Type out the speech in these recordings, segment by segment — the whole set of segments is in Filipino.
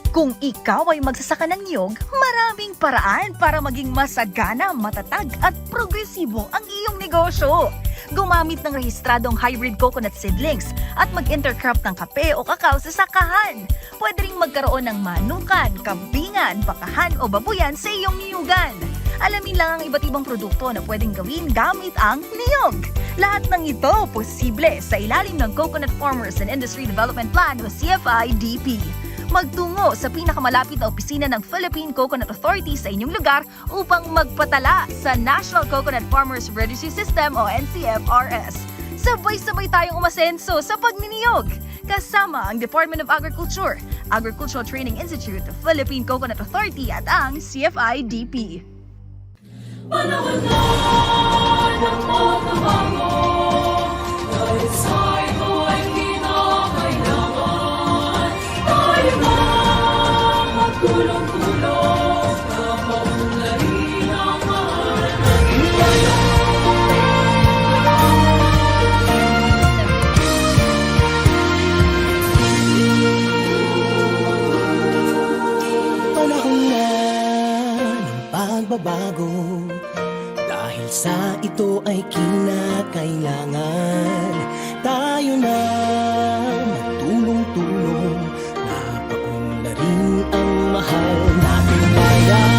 Kung ikaw ay magsasaka ng niyog, maraming paraan para maging masagana, matatag at progresibo ang iyong negosyo. Gumamit ng rehistradong hybrid coconut seedlings at mag-intercrop ng kape o kakao sa sakahan. Pwede ring magkaroon ng manukan, kambingan, bakahan o babuyan sa iyong niyugan. Alamin lang ang iba't ibang produkto na pwedeng gawin gamit ang niyog. Lahat ng ito posible sa ilalim ng Coconut Farmers and Industry Development Plan o CFIDP. Magtungo sa pinakamalapit na opisina ng Philippine Coconut Authority sa inyong lugar upang magpatala sa National Coconut Farmers Registry System o NCFRS. Sabay-sabay tayong umasenso sa pagniniyog. Kasama ang Department of Agriculture, Agricultural Training Institute, Philippine Coconut Authority at ang CFIDP. Panahon na ng pagbabago, dahil sa ito ay kinakailangan. Tayo na magtulong-tulong na maunlarin ang mahal natin tayo. Panahon na ng pagbabago, dahil sa ito ay kinakailangan. Tayo na magtulong-tulong na paunlarin ang mahal nating bayan.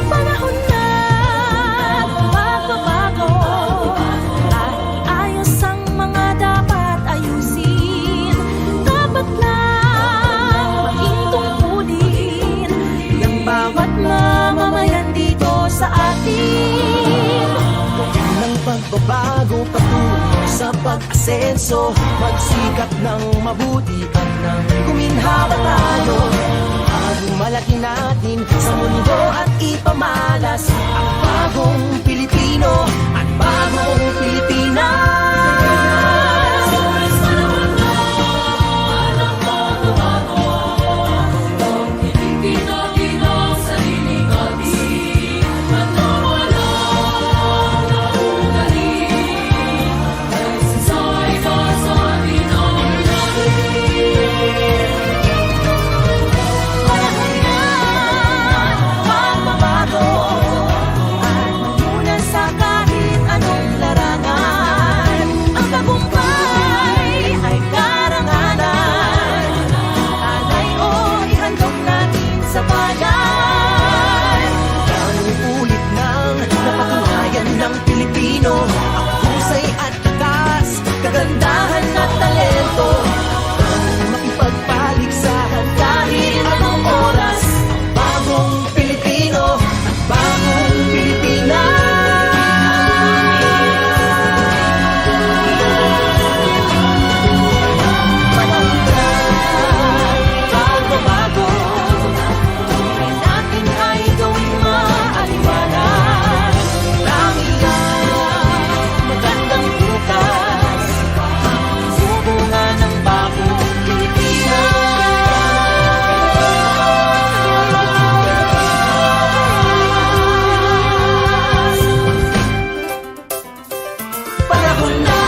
Panahon na magbabago, dahil ayos ang mga dapat ayusin. Dapat lang maging tungkulin ng bawat mamamayan dito sa atin. Ng pagbabago patungo sa pag-asenso, magsikap ng mabuti at nang guminhawa tayo. Malaki natin sa mundo at ipamalas ang bagong Pilipino at bagong Pilipinas. Panahon na ng pagbabago, nang pilitin natin ang sarili natin at nawala na ugali. Dahil sa iba sa atin ang natin. Panahon na magbabago, at magmunan sa kahit anong larangan. Ang tagumpay ay karangalan. Alay o ihandog natin sa bayan. Ang ulit ng napatunayan ng Pilipino, ang husay at takas, kagandahan at talento. Ang makipagpaligsahan kahit anong oras, ang bagong Pilipino at bagong Pilipinas. Panahon na pagbabago, Buhay natin ay gawing maaliwalas. langit Magandang bukas, subunga ng bagong Pilipinas. panahon na.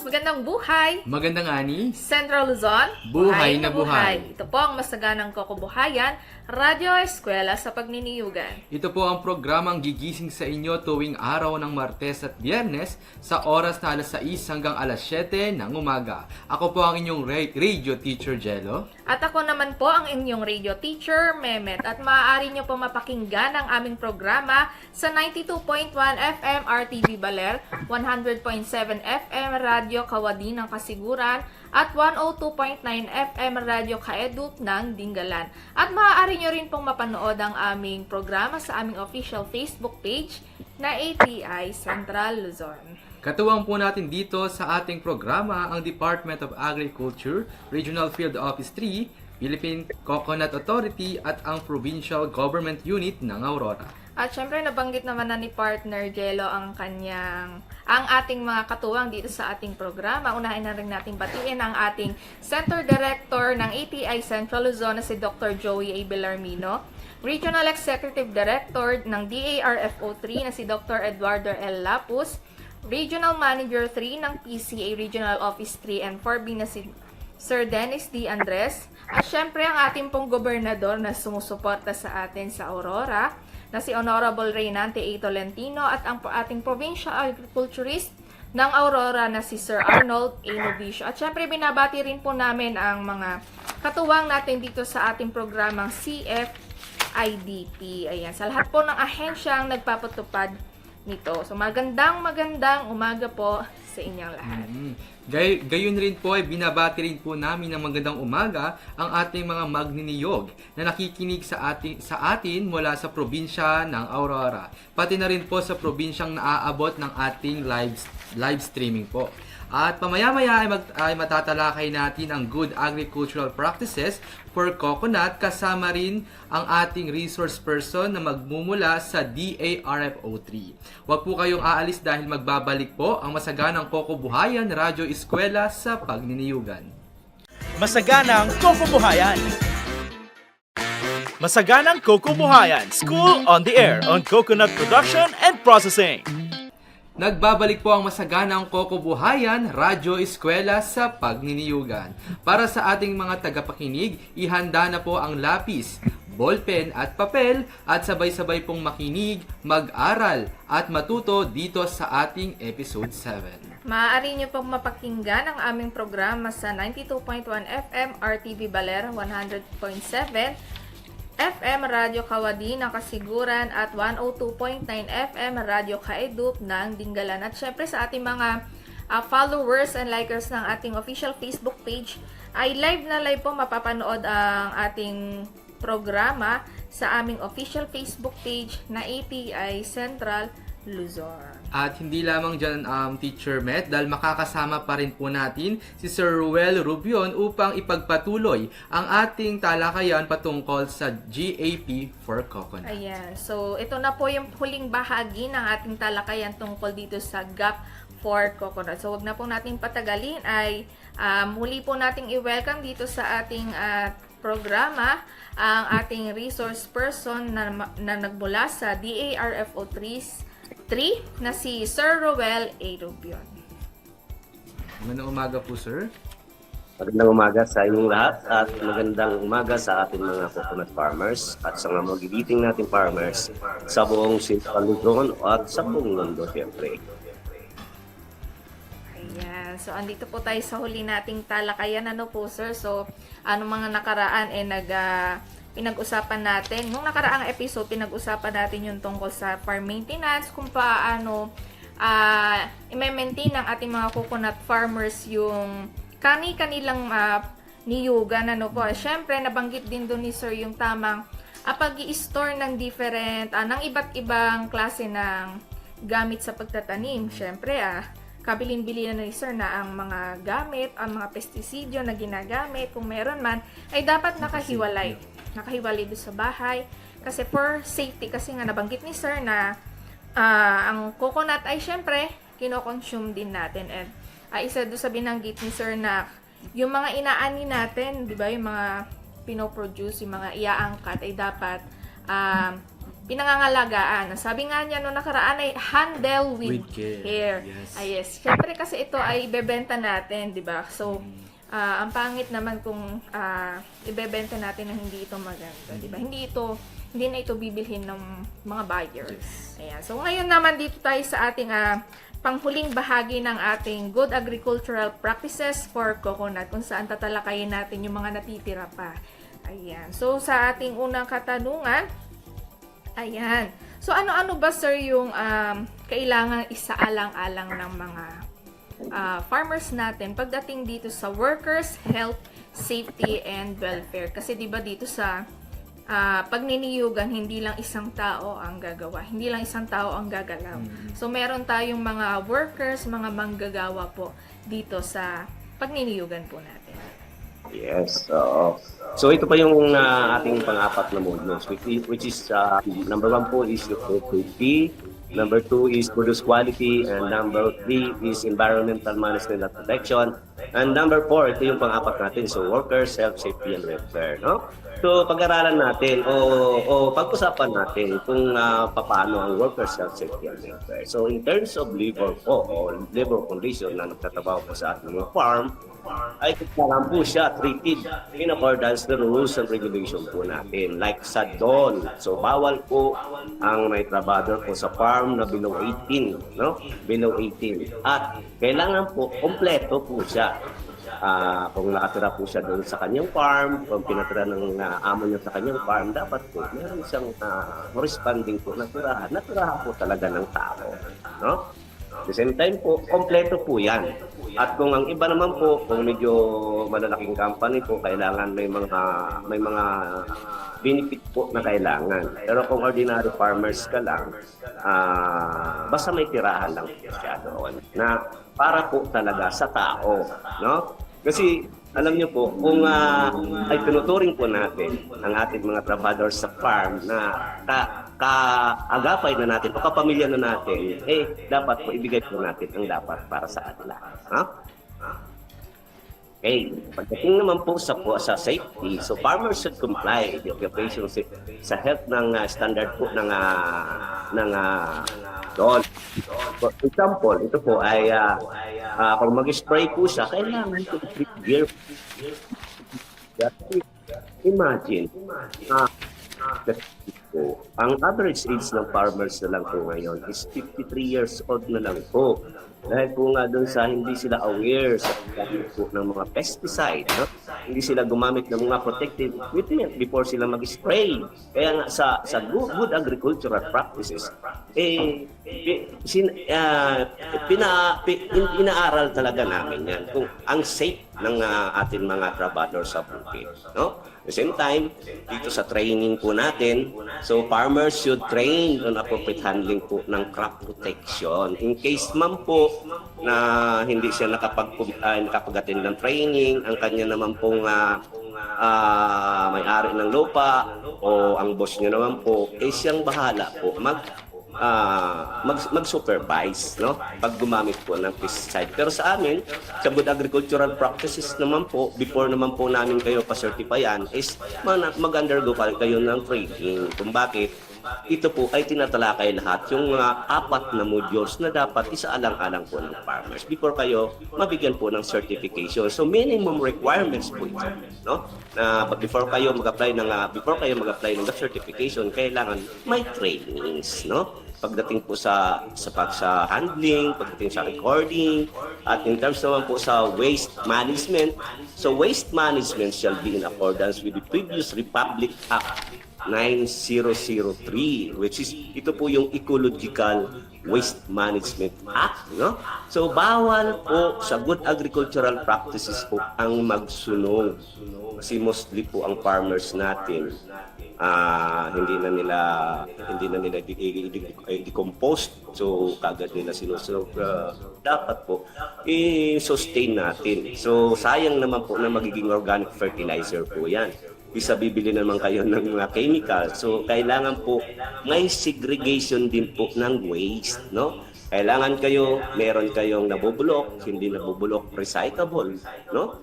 Magandang buhay! Magandang ani, Central Luzon, Buhay na buhay. Ito po ang masaganang kakubuhayan, Radyo Eskwela sa Pagniniyugan. ito po ang programang gigising sa inyo tuwing araw ng Martes at Biyernes sa oras na alas 6 hanggang alas 7 ng umaga. Ako po ang inyong radio teacher Jello. At ako naman po ang inyong radio teacher, Mehmet. At maaari nyo po mapakinggan ang aming programa sa 92.1 FM RTV Baler, 100.7 FM Radyo Kawadi ng Kasiguran, at 102.9 FM Radyo Kaedup ng Dingalan. At maaari nyo rin pong mapanood ang aming programa sa aming official Facebook page na ATI Central Luzon. Katuwang po natin dito sa ating programa ang Department of Agriculture, Regional Field Office 3, Philippine Coconut Authority at ang Provincial Government Unit ng Aurora. At syempre nabanggit naman na ni partner Jello ang ating mga katuwang dito sa ating programa. Unahin na rin natin batiin ang ating Center Director ng ATI Central Luzon na si Dr. Joey A. Bellarmino, Regional Executive Director ng DARFO3 na si Dr. Eduardo L. Lapus, Regional Manager 3 ng PCA Regional Office 3 and 4B na si Sir Dennis D. Andres, at syempre ang ating pong gobernador na sumusuporta sa atin sa Aurora, na si Honorable Reynante A. Tolentino, at ang ating Provincial Agriculturist ng Aurora na si Sir Arnold A. Novicio. At syempre binabati rin po namin ang mga katuwang natin dito sa ating programang CFIDP. Ayan, sa lahat po ng ahensyang nagpapatupad nito. So magandang umaga po sa inyong lahat. Gayon rin po ay binabati rin po namin ng magandang umaga ang ating mga magniniyog na nakikinig sa atin mula sa probinsya ng Aurora. Pati na rin po sa probinsyang naaabot ng ating live streaming po. At pamaya-maya ay matatalakay natin ang good agricultural practices for coconut, kasama rin ang ating resource person na magmumula sa DARFO3. Huwag po kayong aalis dahil magbabalik po ang Masaganang Kokobuhayan Radyo Eskwela sa Pagniniyugan. Masaganang Kokobuhayan. Masaganang Kokobuhayan, School on the Air on Coconut Production and Processing. Nagbabalik po ang Masaganang Kokobuhayan Radyo Eskwela sa Pagniniyugan. Para sa ating mga tagapakinig, ihanda na po ang lapis, ballpen at papel at sabay-sabay pong makinig, mag-aral at matuto dito sa ating episode 7. Maaari niyo pong mapakinggan ang aming programa sa 92.1 FM RTV Baler, 100.7 FM Radyo Kawadi ng Kasiguran at 102.9 FM Radyo Kaedup ng Dingalan. At syempre sa ating mga followers and likers ng ating official Facebook page ay live na live po mapapanood ang ating programa sa aming official Facebook page na ATI Central Luzon. At hindi lamang dyan, Teacher Met, dahil makakasama pa rin po natin si Sir Ruel Rubion upang ipagpatuloy ang ating talakayan patungkol sa GAP for Coconut. Ayan. So, ito na po yung huling bahagi ng ating talakayan tungkol dito sa GAP for Coconut. So, wag na po natin patagalin ay muli po nating i-welcome dito sa ating programa ang ating resource person na nagmula sa DARFO3 na si Sir Roel A. Rubion. Magandang umaga po, sir. Magandang umaga sa inyong lahat at magandang umaga sa ating mga coconut farmers at sa mga magigiting nating farmers sa buong Central Luzon at sa buong mundo, siyempre. Ayan. So, andito po tayo sa huli nating talakayan. Ano po, sir? So, mga nakaraan pinag-usapan natin. Nung nakaraang episode, pinag-usapan natin yung tungkol sa farm maintenance, kung paano i-maintain ng ating mga coconut farmers yung kanilang niyugan. Siyempre, nabanggit din doon ni Sir yung tamang pag-i-store ng ng iba't ibang klase ng gamit sa pagtatanim. Siyempre, kabilin-bili na ni Sir na ang mga gamit, ang mga pestisidyo na ginagamit, kung meron man, ay dapat nakahiwalay doon sa bahay. Kasi for safety, kasi nga nabanggit ni Sir na ang coconut ay syempre, kinoconsume din natin. And isa doon sa binanggit ni Sir na yung mga inaani natin, di ba, yung mga pinoproduce, yung mga iaangkat, ay dapat pinangangalagaan. Sabi nga niya, no nakaraan ay handle with care. Yes. Yes. Syempre kasi ito ay ibebenta natin, di ba? So, ang pangit naman kung ibebenta natin na hindi ito maganda, di ba? Hindi na ito bibilhin ng mga buyers. Ayan. So, ngayon naman dito tayo sa ating panghuling bahagi ng ating good agricultural practices for coconut, kung saan tatalakayin natin yung mga natitira pa. Ayan. So, sa ating unang katanungan, ayan. So, ano-ano ba, sir, yung kailangan isaalang-alang ng mga farmers natin pagdating dito sa workers, health, safety, and welfare? Kasi diba dito sa pagniniyugan, hindi lang isang tao ang gagawa. Hindi lang isang tao ang gagalaw. So, meron tayong mga workers, mga manggagawa po dito sa pagniniyugan po natin. Yes. So ito pa yung ating pang-apat na modules, which is number 1 po is yung safety, number 2 is produce quality, and number 3 is environmental management and protection, and number 4 ito yung pang-apat natin, so workers, health, safety, and welfare, no? So pag-aralan natin o pag-usapan natin kung paano ang workers, health, safety, and welfare. So in terms of labor po o labor condition na nagtatrabaho po sa ating mga farm, ay kailangan po siya treated in accordance the rules and regulation po natin. Like sa DOL, so bawal po ang may trabador po sa farm na below 18, no? Below 18. At kailangan po kompleto po siya. Kung nakatira po siya doon sa kanyang farm, kung pinatira ng amo niya sa kanyang farm, dapat po meron siyang corresponding po na tirahan po talaga ng tao, no? At the same time po, kompleto po yan. At kung ang iba naman po, kung medyo malalaking company po, kailangan may mga benefit po na kailangan. Pero kung ordinary farmers ka lang, basta may tirahan lang po siya doon na para po talaga sa tao, no? Kasi alam niyo po, kung ay tinuturing po natin ang ating mga trabador sa farm na kaagapay na natin o kapamilya na natin, dapat po ibigay po natin ang dapat para sa kanila. Ha? Okay, pagdating naman po sa safety, so farmers should comply with the occupation safety sa health ng standard po ng DOL. For example, ito po ay kung mag-spray po siya, kailangan po i-treat gear. Imagine, ang average age ng farmers na lang po ngayon is 53 years old na lang po. Dahil po nga doon sa hindi sila aware sa paggamit po ng mga pesticide, no? Hindi sila gumamit ng mga protective equipment before sila mag-spray. Kaya nga sa good agricultural practices, inaaral talaga namin yan kung ang safe ng ating mga trabador sa bukid, no? At the same time, dito sa training po natin, so farmers should train on appropriate handling po ng crop protection. In case man po na hindi siya nakapag-attend ng training, ang kanya naman pong may-ari ng lupa o ang boss niya naman po, siyang bahala po mag-supervise, no? Pag gumamit po ng pesticide. Pero sa amin, sa good agricultural practices naman po, before naman po namin kayo pa-certifyan, is mag-undergo kayo ng training. Kung bakit, ito po ay tinatalakay lahat yung mga 4 na modules na dapat isaalang-alang po ng farmers before kayo mabigyan po ng certification. So minimum requirements po ito, no? Na before kayo mag-apply ng certification, kailangan may trainings, no? Pagdating po sa handling, pagdating sa recording, at in terms naman po sa waste management. So waste management shall be in accordance with the previous Republic Act 9003, which is ito po yung Ecological Waste Management Act, no? So bawal po sa good agricultural practices po ang magsunog. Kasi mostly po ang farmers natin hindi na nila i-decompose, so kagad nila sinusunog. Dapat po i-sustain natin. So sayang naman po na magiging organic fertilizer po yan. Isa bibili naman kayo ng mga chemical. So kailangan po may segregation din po ng waste, no? Kailangan meron kayong nabubulok, hindi nabubulok, recyclable, no?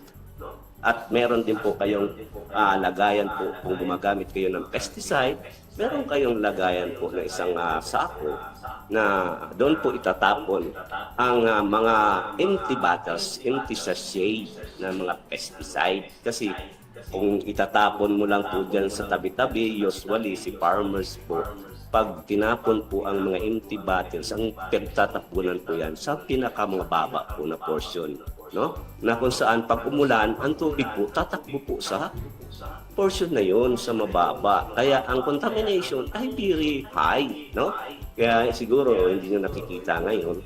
At meron din po kayong lagayan po kung gumagamit kayo ng pesticide, meron kayong lagayan po na isang sako na doon po itatapon ang mga empty bottles, empty sachet na mga pesticide. Kasi kung itatapon mo lang po dyan sa tabi-tabi, usually si farmers po, pag tinapon po ang mga empty bottles, ang pagtatapunan po yan sa pinakamababa po na portion, no? Na kung saan pag umulan, ang tubig po tatakbo po sa portion na yon sa mababa. Kaya ang contamination ay very high, no? Kaya siguro hindi nyo nakikita ngayon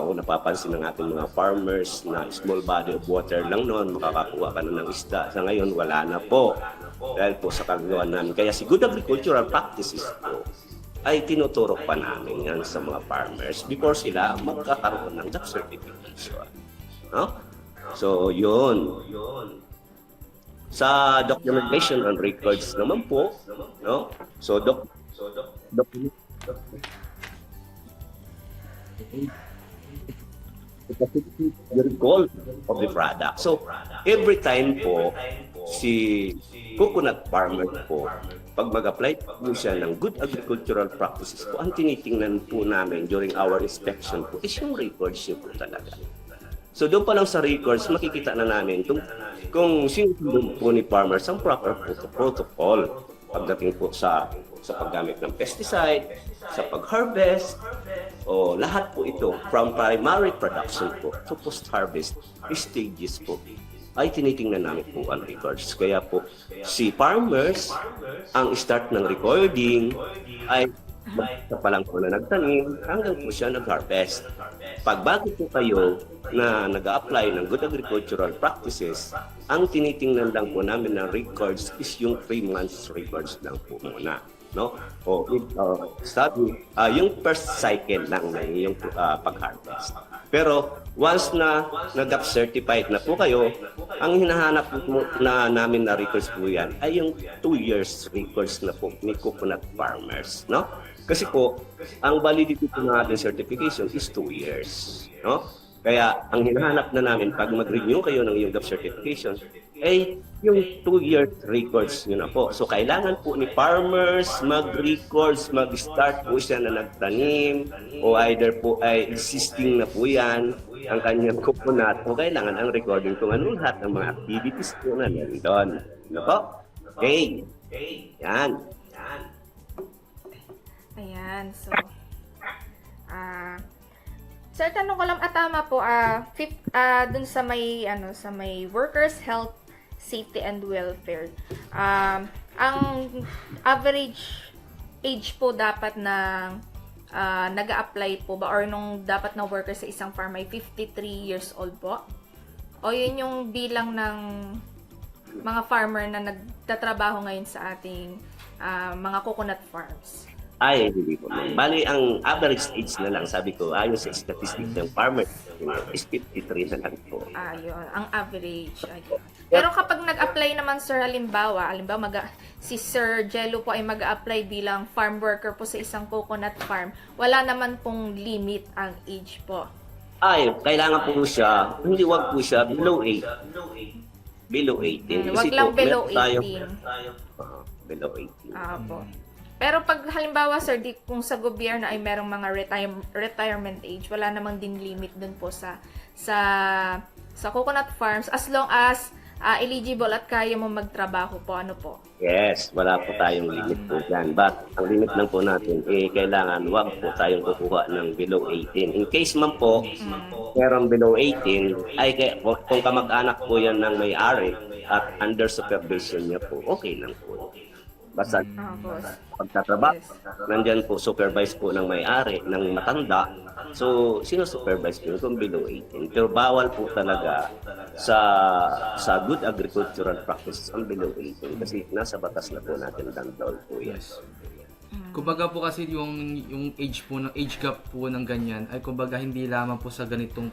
o napapansin ng ating mga farmers na small body of water lang noon, makakakuha ka na ng isda. Sa ngayon, wala na po. Dahil po sa kagawaan namin. Kaya si good agricultural practices po ay tinuturo pa namin yan sa mga farmers before sila magkakaroon ng job certification. No? So, yun. Sa documentation and records naman po, no? So document the recall of the product. So every time po si coconut farmer po, pag mag-apply po siya ng good agricultural practices po, ang tinitingnan po namin during our inspection po is yung records niyo po talaga. So doon pa lang sa records, makikita na namin kung sinunod po ni farmers ang proper protocol pagdating po sa paggamit ng pesticide, sa pag-harvest, o lahat po ito from primary production po to post-harvest stages po ay tinitingnan namin po ang records. Kaya po si farmers, ang start ng recording ay sa pa lang po na nagtanim hanggang po siya nag-harvest. Pag bago po kayo na nag-a-apply ng good agricultural practices, ang tinitingnan lang po namin ng records is yung 3 months records lang po muna. No? O study, yung first cycle lang na yung pag-harvest. Pero once na nag-up certified na po kayo, ang hinahanap po na namin na records po yan ay yung 2 years records na po ni coconut farmers. No? Kasi po, ang validity po ng ating certification is 2 years. No? Kaya ang hinahanap na namin pag mag-renew kayo ng UGAP certification ay yung 2 years records nyo na po. So kailangan po ni farmers mag-records, mag-start po siya na nagtanim o either po ay existing na po yan ang kanyang coconut o kailangan ang recording kung ano lahat ng mga activities po na nandun. Ano po? Okay. Yan. Ayan, so, sir, tanong ko lang, tama po, dun sa may, sa may workers' health, safety, and welfare, ang average age po dapat ng nag-a-apply po ba, or nung dapat na worker sa isang farm ay 53 years old po? O yun yung bilang ng mga farmer na nagtatrabaho ngayon sa ating mga coconut farms? Ay, hindi po. Bali, ang average age na lang, sabi ko, ayon sa statistics ng farmer, is 53 na lang po. Ayun, ang average. Ayun. Pero kapag nag-apply naman, sir, halimbawa si Sir Jello po ay mag-apply bilang farm worker po sa isang coconut farm, wala naman pong limit ang age po. Ay, kailangan po siya, wag po siya below 8. Below 18. Wag lang below 18. Below 18. Po. Pero pag halimbawa, sir, kung sa gobyerno ay merong mga retirement age, wala namang din limit dun po sa coconut farms as long as eligible at kaya mo magtrabaho po. Ano po? Yes, wala po tayong limit po dyan. But ang limit lang po natin, kailangan wag po tayong kukuha ng below 18. In case man po, merong below 18, ay kung kamag-anak po yan ng may-ari at under supervision niya po, okay lang po. Basta pagtatrabaho, nandyan po supervise po ng may-ari, ng matanda. So, sino-supervise po kung below 18? Pero bawal po talaga sa good agricultural practices ang below 18 kasi nasa batas na po natin down po yan. Kumbaga po kasi yung age gap po ng ganyan ay kumbaga hindi lamang po sa ganitong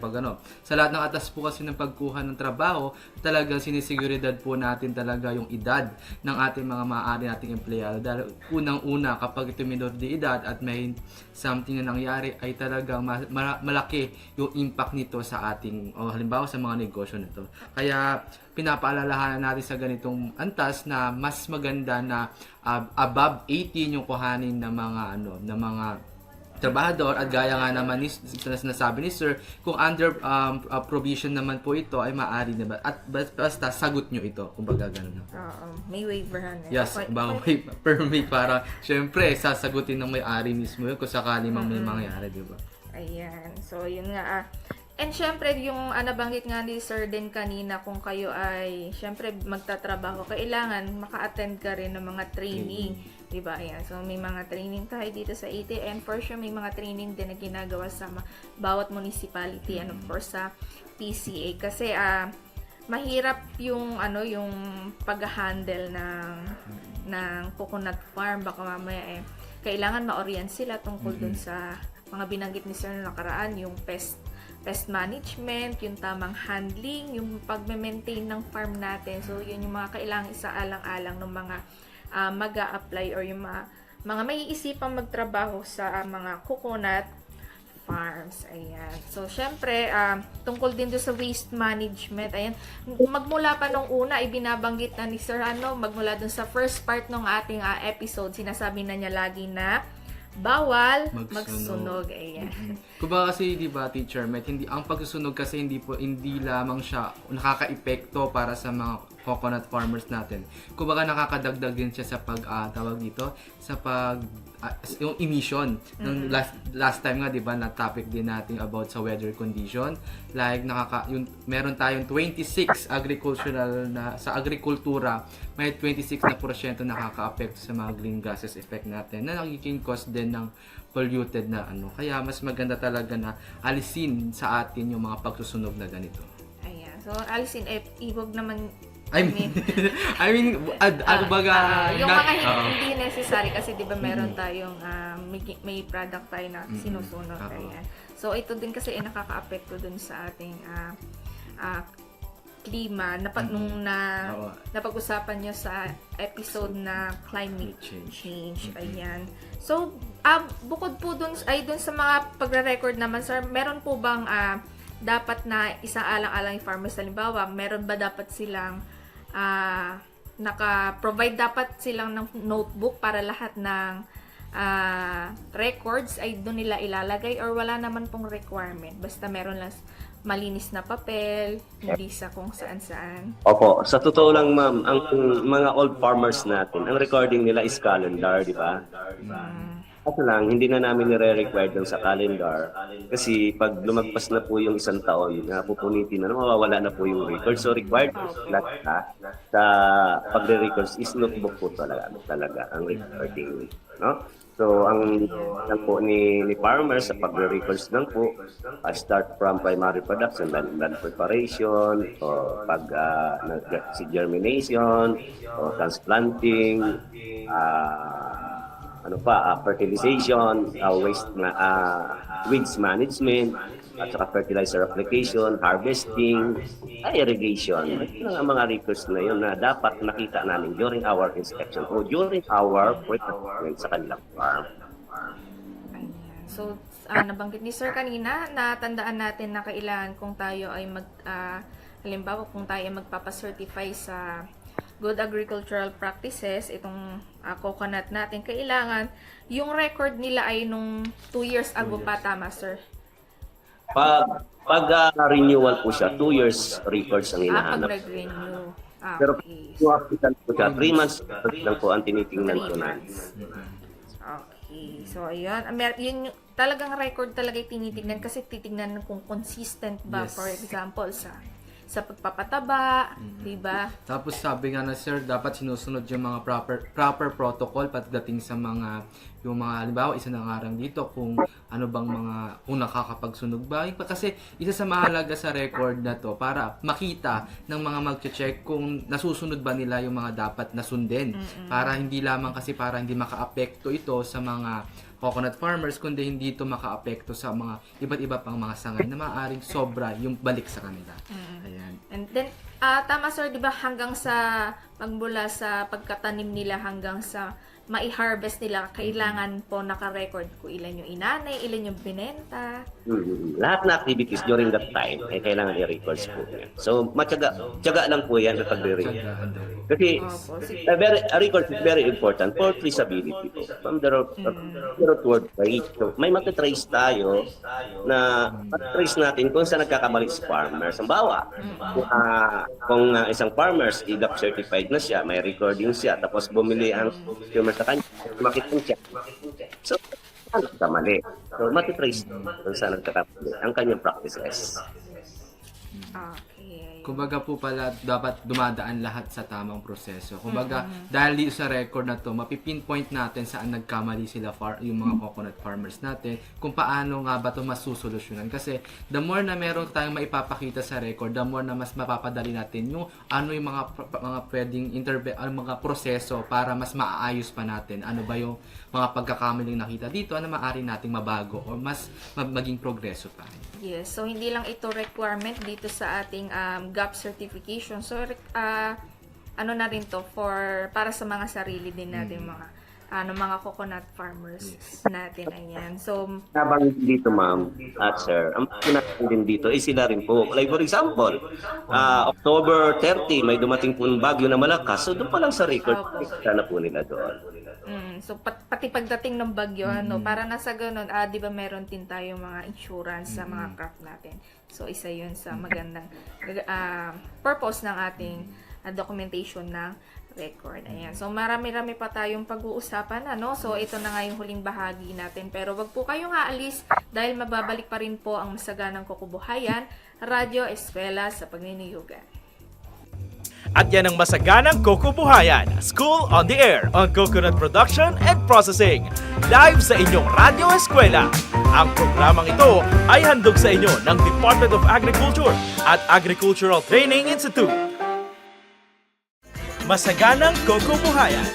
sa lahat ng atas po kasi ng pagkuha ng trabaho, talagang sinisiguridad po natin talaga yung edad ng ating mga maaari nating empleyado. Dahil unang-una kapag ito minor de edad at may something na nangyari ay talagang malaki yung impact nito sa ating halimbawa sa mga negosyo nito. Kaya pinapaalalahanan natin sa ganitong antas na mas maganda na above 18 yung kuhanin ng mga trabahador at gaya nga naman na sinasabi ni Sir, kung under provision naman po ito ay maaari na at basta sagot nyo ito, kumbaga gano'n. May waiver. Yes, permit para syempre sasagutin ng may-ari mismo yun kung sakali mang may mangyari, di ba? Ayan, so yun nga and syempre, yung nabanggit nga ni Sir din kanina, kung kayo ay syempre magtatrabaho, kailangan maka-attend ka rin ng mga training. Diba? Ayan. So, may mga training tayo dito sa ATN. For sure, may mga training din na ginagawa sa bawat municipality and of course sa PCA. Kasi, mahirap yung, yung pag-handle ng coconut farm. Baka mamaya kailangan ma-orient sila tungkol dun sa mga binanggit ni Sir na nakaraan, yung pest pest management, yung tamang handling, yung pag-maintain ng farm natin. So, yun yung mga kailangang isaalang-alang ng mga mag-a-apply or yung mga maiisipang magtrabaho sa mga coconut farms. Ayan. So, syempre, tungkol din doon sa waste management. Ayan. Magmula pa nung una, ibinabanggit na ni Sir, magmula doon sa first part ng ating episode, sinasabi na niya lagi na bawal magsunog. Ayan. Kumbaga kasi, di ba, Teacher Met, ang pagsusunog kasi hindi lamang siya nakaka-epekto para sa mga coconut farmers natin. Kumbaga nakakadagdag din siya sa tawag dito, sa yung emission. Nung last time nga, di ba, na topic din natin about sa weather condition. Like, meron tayong 26 sa agrikultura, may 26% nakaka-apekto sa mga green gases effect natin na nagiging cause din ng polluted na Kaya mas maganda talaga na alisin sa atin yung mga pagsusunog na ganito. Ayan. So, alisin, iwag naman I mean, yung mga hindi necessary kasi 'di ba meron tayong may product tayo na sinusunog. Ayan. So ito din kasi nakakaapekto dun sa ating klima nung napag-usapan nyo sa episode na climate change. Ayan. So bukod po dun sa mga pagre-record naman, sir, meron po bang dapat na isaalang-alang yung farmers? Halimbawa, meron ba dapat silang naka-provide dapat silang ng notebook para lahat ng records ay doon nila ilalagay, or wala naman pong requirement? Basta meron lang malinis na papel, hindi sa kung saan-saan. Opo, sa totoo lang, ma'am, ang mga old farmers natin, ang recording nila is calendar, di ba? Kaso lang, hindi na namin nire-require dun sa calendar kasi pag lumagpas na po yung isang taon, pupunitin na, mawawala na po yung record. So required lahat sa pagre-records is notebook po talaga ang recording. No? So ang po ni farmers sa pagre-records lang po, start from primary production, land preparation, o pag si germination, o transplanting, fertilization, weeds management, at saka fertilizer application, harvesting, irrigation. Ito ang mga records na yun na dapat nakita namin during our inspection o during our pre-assessment sa kanilang farm. Ayan. So, nabanggit ni Sir kanina, natandaan natin na kailangan kung tayo ay halimbawa kung tayo ay magpapacertify sa Good Agricultural Practices, itong coconut natin, kailangan yung record nila ay nung 2 years ago pa, tama, sir? Pag renewal po siya, 2 years records ang hinahanap. Pag nag-renew. Pero Okay. kung applicant po siya, 3 months lang po ang tinitingnan ko na. Okay. So, ayun. Yun, talagang record talaga yung tinitignan kasi titignan kung consistent ba, Yes. for example, sa pagpapataba, di ba? Tapos sabi nga na, sir, dapat sinusunod yung mga proper protocol pagdating sa halimbawa, isa na ngarang dito kung kung nakakapagsunog ba. Kasi isa sa mahalaga sa record na to para makita ng mga mag-check kung nasusunod ba nila yung mga dapat nasundin. Para hindi maka-apekto ito sa mga coconut farmers, kundi hindi ito maka-apekto sa mga iba't iba pang mga sangay na maaaring sobra yung balik sa kanila. Ayan. And then, tama, sir, di ba, hanggang sa magmula sa pagkatanim nila hanggang sa mai-harvest nila, kailangan po naka-record kung ilan yung inanay, ilan yung binenta. Lahat na activities during that time ay kailangan i-records po yan. So, tiyaga lang po yan sa pagre-record. Kasi, record is very important for traceability po. From the root word trace. So, may matitrace tayo na matitrace natin kung saan nagkakamali sa farmers. Ang bawa, kung isang farmers, IGAP certified na siya, may recording siya, tapos bumili ang consumer sa kanya, makita siya. So, ano ka mali? So, matitrace kung saan nagkakamali ang kanyang practices. Okay, Kumbaga po pala, dapat dumadaan lahat sa tamang proseso. Kumbaga, dahil sa record na to, mapipinpoint natin saan nagkamali sila, yung mga coconut farmers natin, kung paano nga ba to masusolusyonan. Kasi, the more na meron tayong maipapakita sa record, the more na mas mapapadali natin yung ano yung mga pwedeng mga proseso para mas maaayos pa natin. Ano ba yung mga pagkakamaling nakita dito, ano maaari nating mabago o mas maging progreso pa. Yes, so hindi lang ito requirement dito sa ating GAP certification. So ano na rin to para sa mga sarili din natin mga coconut farmers natin, ayan. So Habang dito, ma'am at sir, ang pinaka din dito ay sila rin po. Like for example, October 30, may dumating po ng bagyo na malakas. So doon pa lang sa record, sana po nila doon. so pati pagdating ng bagyo, para nasa ganun, di ba meron din tayo mga insurance sa mga crop natin. So isa yun sa magandang purpose ng ating documentation ng record. Ayan. So marami-rami pa tayong pag-uusapan, ano? So ito na nga yung huling bahagi natin. Pero wag po kayong aalis dahil mababalik pa rin po ang masaganang kukubuhayan, Radyo Eskwela sa Pagniniyugan. At yan ang Masaganang Kukubuhayan, School on the Air on Coconut Production and Processing. Live sa inyong Radyo Eskwela. Ang programang ito ay handog sa inyo ng Department of Agriculture at Agricultural Training Institute. Masaganang Kukubuhayan.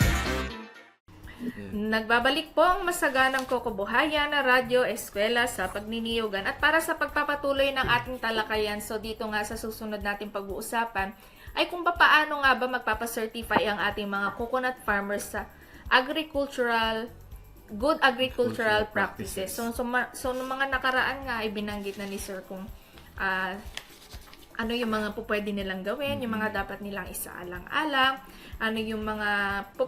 Nagbabalik po ang Masaganang Kukubuhayan na Radyo Eskwela sa Pagniniyugan. At para sa pagpapatuloy ng ating talakayan, so dito nga sa susunod nating pag-uusapan, ay kung paano nga ba magpapacertify ang ating mga coconut farmers sa good agricultural practices. So nung mga nakaraan nga ay binanggit na ni Sir kung ano yung mga pwede nilang gawin, yung mga dapat nilang isaalang-alang, ano yung mga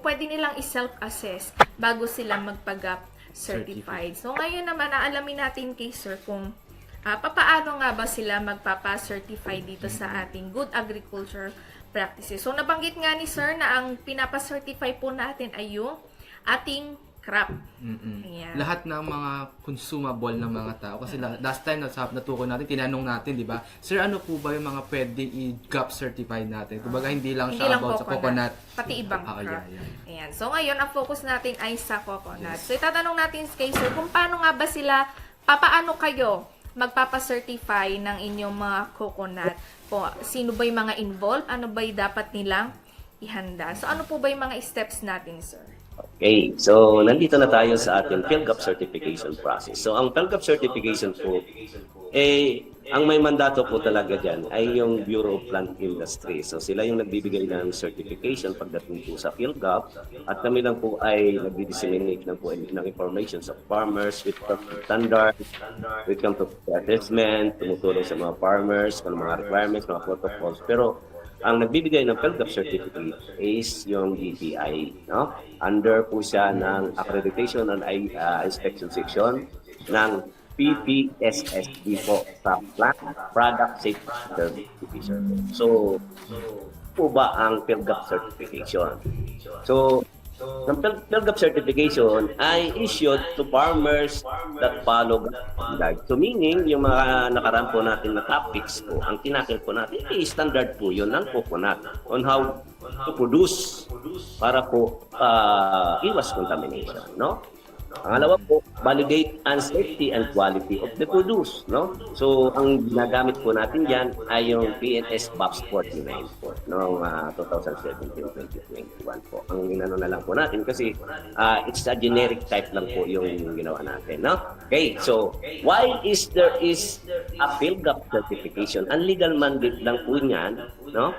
pwede nilang i-self-assess bago sila magpag-GAP certified. So ngayon naman, aalamin natin kay Sir kung paano nga ba sila magpapa-certify dito sa ating good agriculture practices. So nabanggit nga ni Sir na ang pinapa-certify po natin ay yung ating crop. Ayan. Lahat ng mga consumable ng mga tao. Kasi last time natukoy natin, tinanong natin, di ba? Sir, ano po ba yung mga pwede i-GAP certified natin? Kumbaga, hindi lang siya about sa coconut. Pati ibang crop. Yeah. Ayan. So ngayon, ang focus natin ay sa coconut. So itatanong natin kay Sir kung paano nga ba sila, paano kayo magpapa-certify ng inyong mga coconut? Sino ba yung mga involved? Ano ba yung dapat nilang ihanda? So ano po ba yung mga steps natin, Sir? Okay, so nandito na tayo sa ating PhilGAP certification process. So ang PhilGAP certification po, ang may mandato po talaga dyan ay yung Bureau of Plant Industry. So sila yung nagbibigay ng certification pagdating po sa PhilGAP at kami lang po ay nagdi-disseminate ng information sa farmers with standard, with come to assessment, tumutulong sa mga farmers, mga requirements, mga protocols. Pero ang nagbibigay ng PhilGAP certificate is yung DTI, no? Under po siya ng accreditation and inspection section ng PPSSD po sa Plant Product Safety Certification. So, po ba ang PhilGAP certification? So, ang PhilGAP certification ay issued to farmers that follow guidelines. So meaning, yung mga nakaraan po natin na topics po, ang tinakil po natin, standard po yun ng coconut on how to produce para po iwas contamination, no? Pangalawa po, validate and safety and quality of the produce, no? So, ang ginagamit po natin diyan ay yung PNS BAPS 49 po noong 2017-2021 po. Ang inano na lang po natin kasi it's a generic type lang po yung ginawa natin, no? Okay, so while there is a PhilGAP certification, ang legal mandate lang po niyan, no?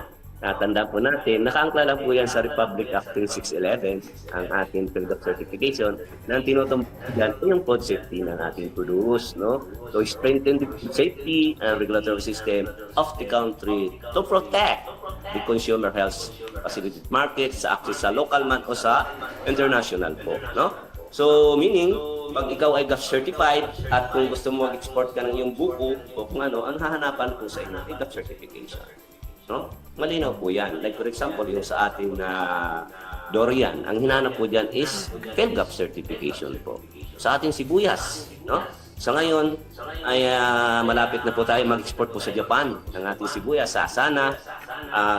Tandaan po natin, nakaangkla lang po yan sa Republic Act 3611, ang ating PhilGAP certification, na ang tinutumbagan po yung food safety ng ating produce, no? So, strengthen the food safety and regulatory system of the country to protect the consumer health facility market sa access sa local man o sa international po, no? So, meaning, pag ikaw ay GAP certified at kung gusto mo mag-export ka ng iyong buko o kung ano, ang hahanapan po sa inyo ay GAP certification. No? Malinaw po yan. Like for example, yung sa ating durian, ang hinanap po dyan is PhilGAP certification po. Sa ating sibuyas, no? Sa ngayon, ay malapit na po tayo mag-export po sa Japan ng ating sibuyas. Sana,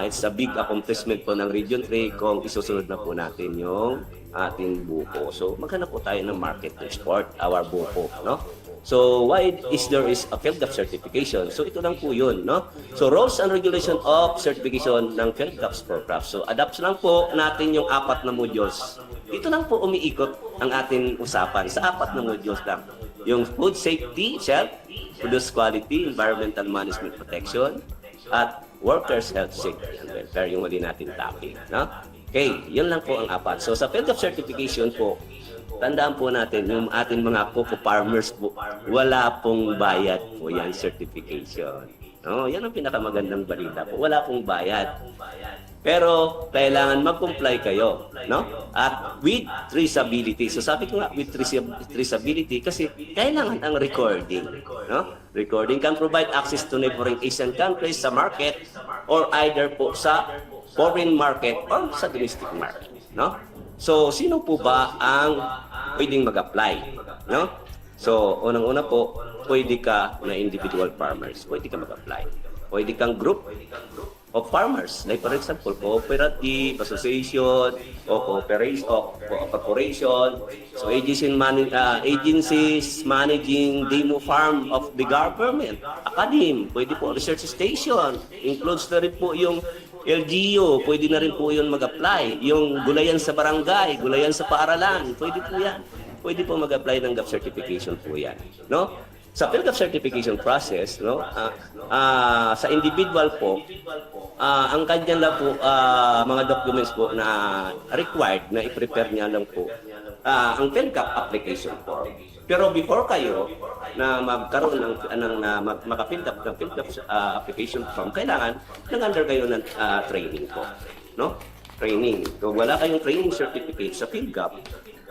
it's a big accomplishment po ng Region 3 kung isusunod na po natin yung ating buko. So, maghanap po tayo ng market to export our buko, no? So, why is there is a PhilGAP certification? So, ito lang po yun, no? So, rules and regulation of certification ng PhilGAPs for crops. So, adapt lang po natin yung 4 na modules. Dito lang po umiikot ang ating usapan sa 4 na modules lang. Yung food safety, health, produce quality, environmental management protection, at workers' health, safety, and welfare, yung mali natin topic, no? Okay, yun lang po ang 4. So, sa PhilGAP certification po, tandaan po natin, yung ating mga cocoa farmers po, wala pong bayad po yan certification. No, yan ang pinakamagandang balita po. Wala pong bayad. Pero kailangan mag-comply kayo, no? At with traceability. So sabi ko nga with traceability kasi kailangan ang recording, no? Recording can provide access to neighboring Asian countries sa market or either po sa foreign market or sa domestic market, no? So sino po ba ang pwedeng mag-apply, no? So unang-una po, pwede ka na individual farmers, pwede ka mag-apply. Pwede kang group of farmers, like for example, cooperative, association, o cooperation, o corporation. So agencies managing demo farm of the government, academy, pwede po research station, includes na rin po yung LGU, pwede na rin po yun mag-apply. Yung gulayan sa barangay, gulayan sa paaralan, pwede po yan. Pwede po mag-apply ng GAP certification po yan, no? Sa PhilGAP certification process, no, sa individual po, ang kanya lang po, mga documents po na required na i-prepare niya lang po, ang PhilGAP application form. Pero before kayo na magkaroon ng maka-PhilGAP ng PhilGAP application form, kailangan nag-under kayo ng training po, no? Training. Kung wala kayong training certificate sa PhilGAP,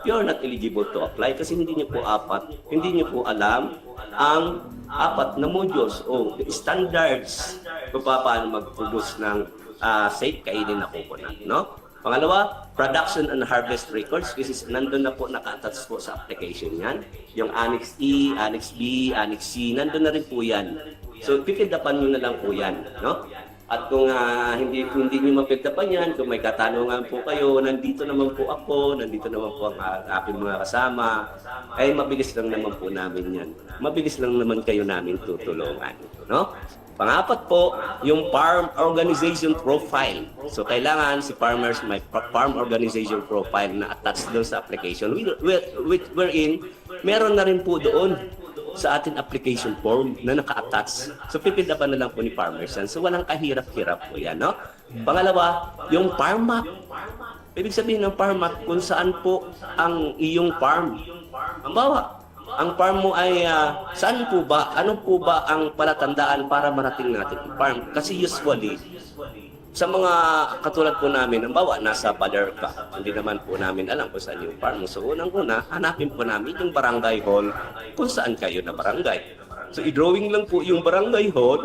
you're not eligible to apply kasi hindi niyo po alam ang 4 na modules o standards kung paano mag-produce ng safe kainin na coconut, no? Pangalawa, production and harvest records kasi nandun na po naka-attach po sa application yan. Yung Annex E, Annex B, Annex C, nandun na rin po yan. So, pipildapan nyo na lang po yan, no? At kung hindi nyo mapildapan yan, kung may katanungan po kayo, nandito naman po ako, nandito naman po ang aking mga kasama, ay mabilis lang naman po namin yan. Mabilis lang naman kayo namin tutulungan, no? Pangapat po, yung farm organization profile. So, kailangan si farmers may farm organization profile na attached doon sa application. Wherein, meron na rin po doon sa ating application form na naka-attach. So, pipildapan na lang po ni farmers yan. So, walang kahirap-hirap po yan, no? Pangalawa, yung farm map. Ibig sabihin ng farm map kung saan po ang iyong farm. Halimbawa, ang farm mo ay saan po ba? Ano po ba ang palatandaan para marating natin ang farm? Kasi usually, sa mga katulad po namin, halimbawa, nasa Baler ka, hindi naman po namin alam kung saan yung farm mo. So, unang-una, hanapin po namin yung barangay hall kung saan kayo na barangay. So, i-drawing lang po yung barangay hall,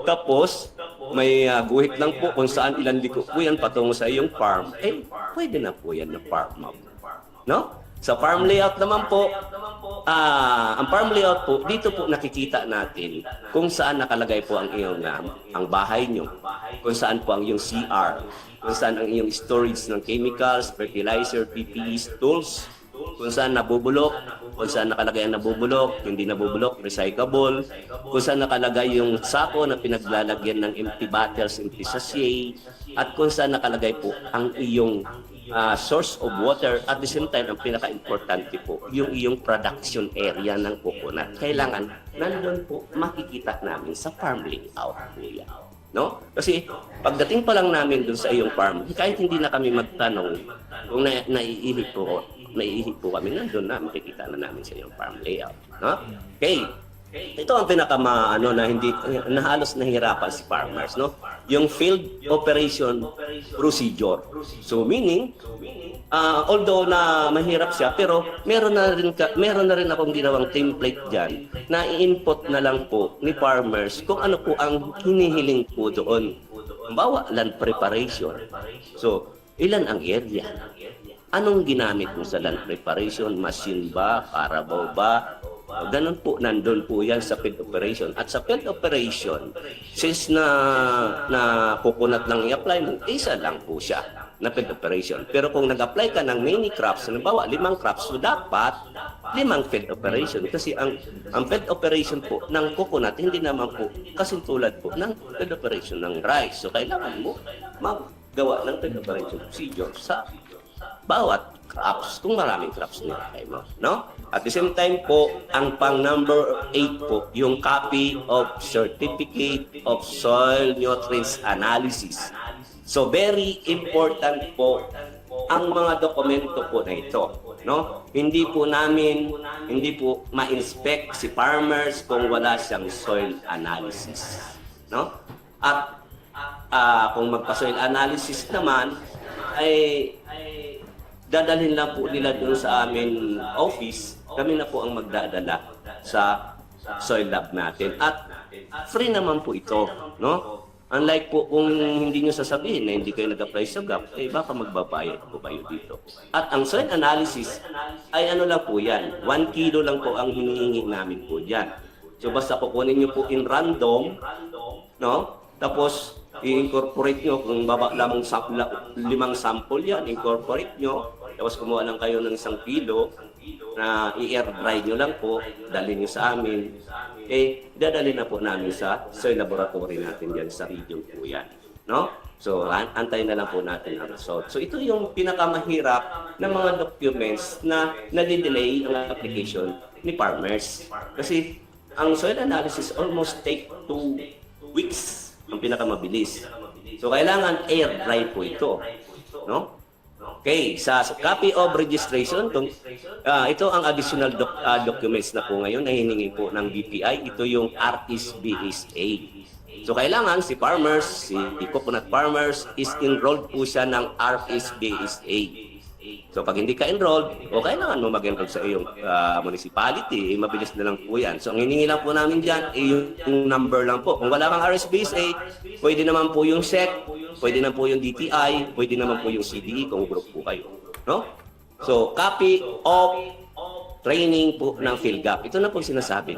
tapos may guhit lang po kung saan ilan liko po yan patungo sa iyong farm. Eh, pwede na po yan na farm map. No? Sa farm layout naman po, ang farm layout po, dito po nakikita natin kung saan nakalagay po ang iyong ang bahay nyo, kung saan po ang iyong CR, kung saan ang iyong storage ng chemicals, fertilizer, PPEs, tools, kung saan nabubulok, kung saan nakalagay ang nabubulok, hindi nabubulok, recyclable, kung saan nakalagay yung sako na pinaglalagyan ng empty bottles, empty sachet, at kung saan nakalagay po ang iyong source of water. At the same time, ang pinaka-importante po, yung iyong production area ng coconut. Kailangan, nandun po, makikita namin sa farm layout po yan. No? Kasi, pagdating pa lang namin dun sa iyong farm, kahit hindi na kami magtanong kung naiihip po kami, nandun na, makikita na namin sa iyong farm layout. No? Okay. Ito ang na halos nahihirapan si farmers, no? Yung field operation procedure. So meaning, although na mahirap siya, pero meron na rin akong ginawang template diyan na i-input na lang po ni farmers kung ano po ang hinihiling po doon. Halimbawa, land preparation. So, ilan ang area? Anong ginamit mo sa land preparation? Machine ba? Carabao ba? Ganun po, nandun po yan sa field operation. At sa field operation, since na coconut lang i-apply mo, isa lang po siya na field operation. Pero kung nag-apply ka ng many crops, halimbawa 5 crops, so dapat 5 field operation. Kasi ang field operation po ng coconut, hindi naman po kasintulad po ng field operation ng rice. So kailangan mo magawa ng field operation procedure sa bawat crops, kung maraming crops nilagay mo, no? At the same time po, ang pang number 8 po, yung copy of Certificate of Soil Nutrients Analysis. So very important po ang mga dokumento po na ito, no? Hindi po ma-inspect si farmers kung wala siyang soil analysis, no? At kung magpa-soil analysis naman ay dadalhin lang po nila doon sa amin office, kami na po ang magdadala sa soil lab natin. At free naman po ito, no? Unlike po kung hindi nyo sasabihin na hindi kayo nag-apply sa GAP, eh baka magbabayad po kayo dito. At ang soil analysis ay ano lang po yan, 1 kilo lang po ang hinihingi namin po dyan. So basta kukunin nyo po in random, no? Tapos i-incorporate nyo, kung baba lamang 5 sample yan, incorporate nyo, tapos kumuha lang kayo ng 1 kilo, na i-air dry nyo lang po, dalhin nyo sa amin, eh, dadalhin na po namin sa soil laboratory natin dyan sa region po yan. No? So, antayin na lang po natin ang result. So, ito yung pinakamahirap na mga documents na nadidelay ang application ni farmers. Kasi, ang soil analysis almost take 2 weeks ang pinakamabilis. So, kailangan air dry po ito. No? Okay, sa copy of registration, ito ang additional documents na po ngayon na hiningi po ng BPI. Ito yung RSBSA. So, kailangan si farmers, si coconut farmers, is enrolled po siya ng RSBSA. So, pag hindi ka enrolled, o kailangan mo mag-enroll sa iyong municipality, mabilis na lang po yan. So, ang hiningi lang po namin dyan, yung number lang po. Kung wala kang RSBSA, pwede naman po yung SEC, pwede naman po yung DTI, pwede naman po yung CDE kung group po kayo. No? So, copy of training po ng PhilGAP. Ito na po sinasabi.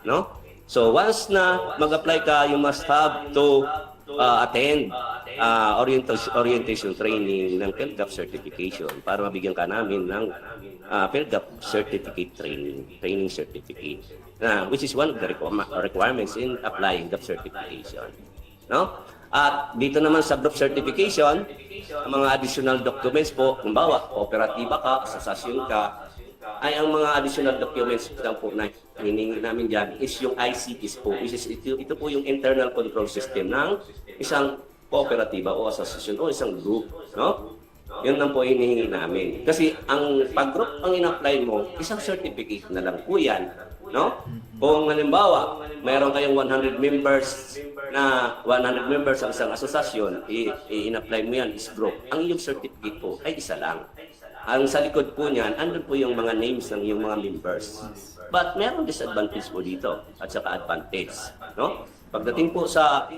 No? So, once na mag-apply ka, you must have to attend orientation training ng PhilGAP certification para mabigyan ka namin ng PhilGAP certificate training certificate, which is one of the requirements in applying GAP certification. No? At dito naman sa group certification, ang mga additional documents po, kung bawa, kooperatiba ka, asosasyon ka, ay ang mga additional documents lang po na hiningi namin dyan is yung ICTs po, which is ito po yung internal control system ng isang kooperatiba o asosasyon o isang group, no? Yun lang po hinihingi namin. Kasi ang pag-group ang in-apply mo, isang certificate na lang po yan, no? Kung halimbawa, mayroon kayong 100 members ang isang asosasyon, i-apply mo yan is group. Ang iyong certificate po ay isa lang. Ang sa likod po niyan, andun po yung mga names ng iyong mga members. But meron disadvantage po dito at saka advantage, no? Pagdating po sa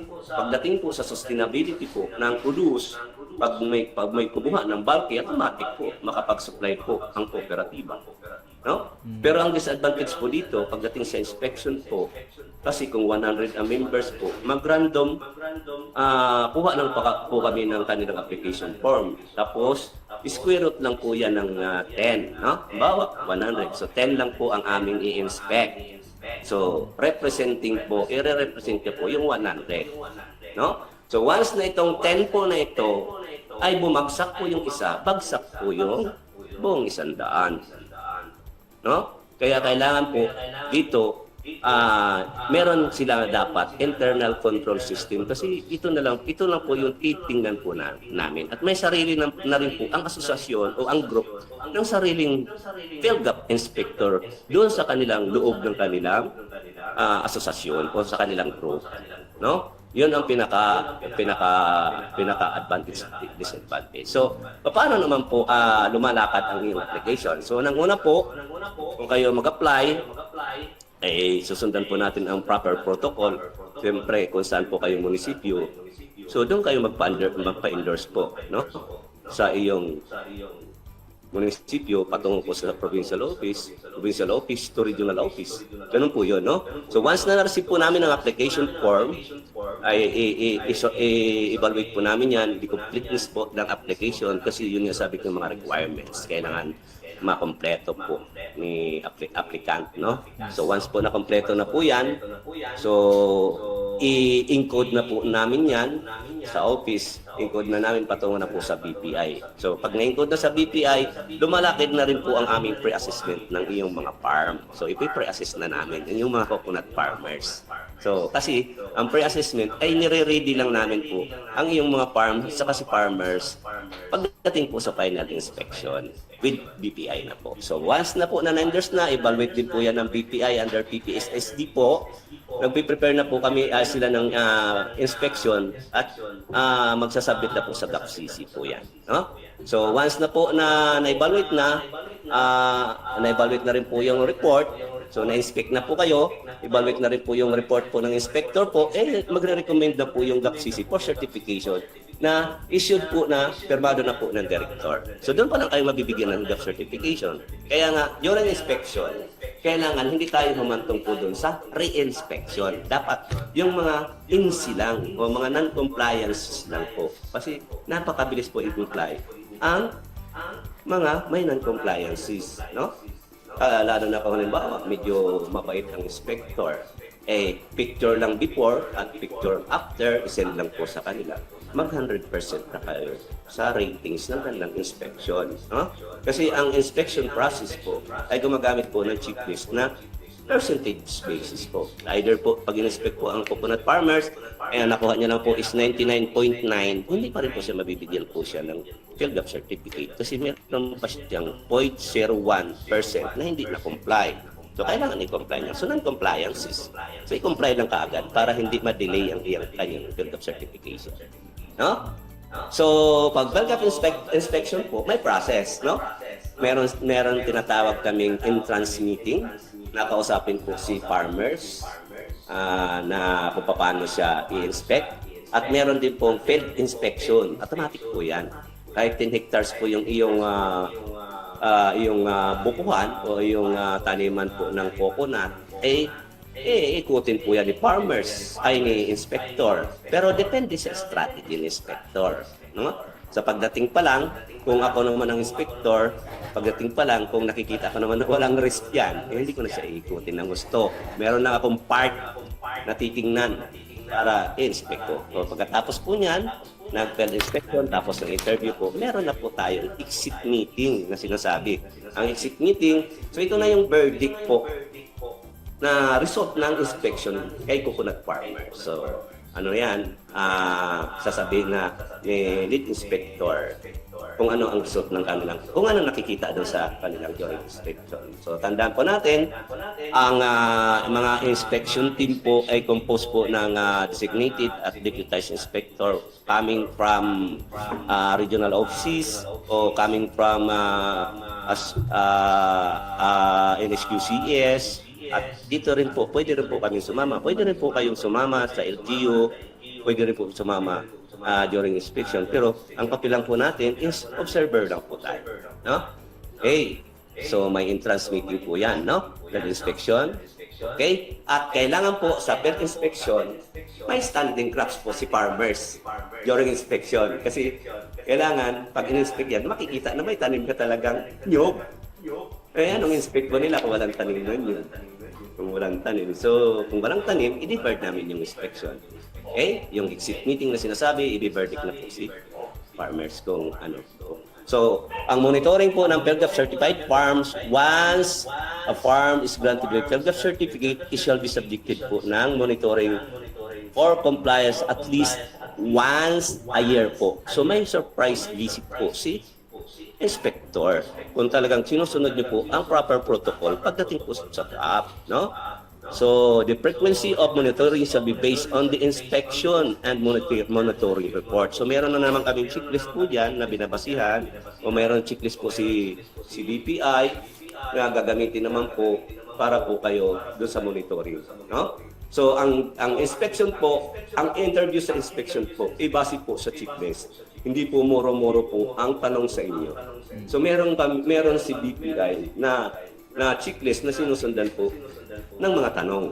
sustainability po ng produce, pag may kubuha ng bulky, automatic po makapag-supply po ang kooperatiba. No? Pero ang disadvantage po dito, pagdating sa inspection po, kasi kung 100 ang members po, mag-random, kuha lang po kami ng kanilang application form. Tapos, square root lang po yan ng 10. No? Bawa, 100. So, 10 lang po ang aming i-inspect. So, i-represent po yung 100. No? So, once na itong 10 po na ito, ay bumagsak po yung isa, bagsak po yung buong 100. No? Kaya kailangan po dito, meron sila dapat internal control system kasi ito lang po yung titingnan po namin. At may sarili na rin po ang asosasyon o ang group ng sariling PhilGAP inspector doon sa kanilang loob ng kanilang asosasyon o sa kanilang group. No? Yun ang pinaka-advantage disadvantage. So, paano naman po lumalakad ang iyong application? So, nang una po, kung kayo mag-apply, susundan po natin ang proper protocol. Siyempre, kung saan po kayong munisipyo. So, doon kayo magpa-endorse po, no? Sa iyong munisipyo patungo po sa provincial office to regional office. Ganun po yun, no? So once na na-receive po namin ang application form, ay i-evaluate po namin yan, the completeness po ng application kasi yun yung sabi ko yung mga requirements. Kailangan makompleto po ni applicant, no? So once po na-kompleto na po yan, so i-encode na po namin yan sa office, encode na namin patungo na po sa BPI. So pag na-encode na sa BPI, lumalakid na rin po ang aming pre-assessment ng iyong mga farm. So ipi-pre-assess na namin yung mga coconut farmers. So kasi ang pre-assessment ay nire-ready lang namin po ang iyong mga farm sa kasi farmers pagdating po sa final inspection with BPI na po. So once na po na na-endorse na, evaluate din po yan ng BPI under PPSSD po. Nagpe-prepare na po kami sila ng inspection at magsasubmit na po sa GAPCC po yan. No? So once na po na na-evaluate na rin po yung report. So na-inspect na po kayo, evaluate na rin po yung report po ng inspector po, magre-recommend na po yung GAPCC for certification na issued po na, pirmado na po ng director. So doon pa lang kayo mabibigyan ng GAP certification. Kaya nga, during inspection, kailangan hindi tayo humantong po doon sa re-inspection. Dapat yung mga INSI lang o mga non-compliance lang po. Kasi napakabilis po i-comply ang mga may non-compliances, no? Lalo na kung halimbawa, medyo mabait ang inspector. Picture lang before at picture after, isend lang po sa kanila. Mag 100% na kayo sa ratings ng kanilang inspection. No? Kasi ang inspection process po ay gumagamit po ng checklist na percentage basis po. Either po, pag in-inspect po ang coconut farmers, nakuha niya lang po is 99.9, hindi pa rin po siya mabibigyan po siya ng PhilGAP certificate kasi meron pa siyang 0.01% na hindi na-comply. So, kailangan i-comply niya. So, non-compliances. So, i-comply lang kaagad para hindi ma-delay ang kanyang PhilGAP certification. No? So, pag PhilGAP inspection po, may process, no? Meron tinatawag kaming entrance meeting. Nakausapin po si farmers na kung paano siya i-inspect. At meron din pong field inspection. Automatic po yan. Kahit 10 hectares po yung iyong bukuhan o yung taniman po ng coconut, ikutin po yan ni farmers, ay ni inspector. Pero depende sa strategy ni inspector. No? Sa pagdating pa lang, kung ako naman ang inspector, pagdating pa lang, kung nakikita ko naman na walang risk yan, hindi ko na siya ikutin ng gusto. Meron na akong part na titingnan para i-inspect ko. So, pagkatapos po niyan, nag-field inspection, tapos ng interview po, meron na po tayong exit meeting na sinasabi. Ang exit meeting, so ito na yung verdict po na result ng inspection kay coconut farmer. So, ano yan, sasabihin na lead inspector kung ano ang result ng kanilang, kung ano nakikita doon sa kanilang during inspection. So, tandaan po natin, ang mga inspection team po ay composed po ng designated at deputized inspector coming from regional offices o coming from NSQCS. At dito rin po, pwede rin po kami sumama. Pwede rin po kayong sumama sa LGU, pwede rin po sumama during inspection. Pero ang kapilang po natin is observer lang po tayo. No? Okay. So may entrance meeting po yan, no? Inspection. Okay? At kailangan po sa field inspection, may standing crops po si farmers during inspection. Kasi kailangan, pag in-inspect yan, makikita na may tanim ka talagang nyog. Anong inspect po nila kung walang tanim nun yun? Kung walang tanim. So, kung walang tanim, i-divert namin yung inspection. Okay? Yung exit meeting na sinasabi, i-verdict na po si farmers kung ano. So, ang monitoring po ng PhilGAP certified farms, once a farm is granted with PhilGAP certificate, it shall be subjected po ng monitoring for compliance at least once a year po. So, may surprise visit po si inspector kung talagang sinusunod niyo po ang proper protocol pagdating po sa CAP, no? So, the frequency of monitoring shall be based on the inspection and monitoring report. So, meron na naman kaming checklist po dyan na binabasihan o meron checklist po si BPI na gagamitin naman po para po kayo doon sa monitoring, no? So, ang inspection po, ang interview sa inspection po, ibase po sa checklist. Hindi po moro-moro po ang tanong sa inyo. So meron si BPI na checklist na sinusundan po ng mga tanong.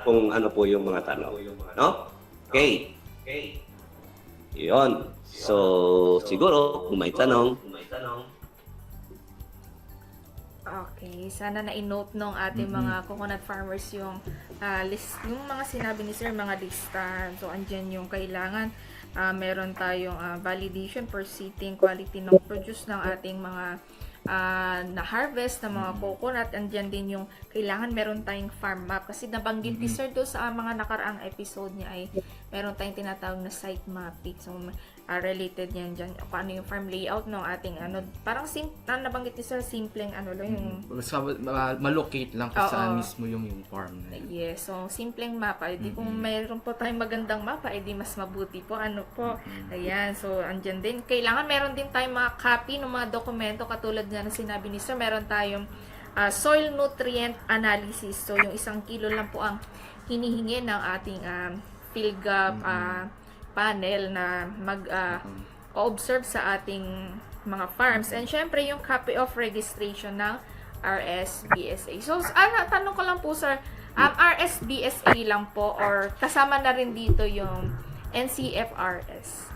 Kung ano po yung mga tanong. No? Okay. Yun. So, siguro, kung may tanong, Okay, sana na-note nung ating mga coconut farmers yung list, yung mga sinabi ni Sir, mga listahan. So, andyan yung kailangan. Meron tayong validation for seating quality ng produce ng ating mga na-harvest ng mga coconut. Andyan din yung kailangan meron tayong farm map. Kasi nabanggit ni Sir doon sa mga nakaraang episode niya ay meron tayong tinatawag na site mapping. So, related yan dyan. Paano yung farm layout ng ating parang nabanggit ni Sir, simpleng lang yung Malocate lang kung Oo. saan mismo yung farm na yun. yes, so simpleng mapa. Di kung mayroon po tayong magandang mapa, edi mas mabuti po. Ayan, so andyan din. Kailangan meron din tayong mga copy ng mga dokumento katulad na sinabi ni Sir. Meron tayong soil nutrient analysis. So yung 1 kilo lang po ang hinihingi ng ating PhilGap panel na mag-observe sa ating mga farms. And syempre yung copy of registration ng RSBSA. So, tanong ko lang po, Sir, RSBSA lang po or kasama na rin dito yung NCFRS?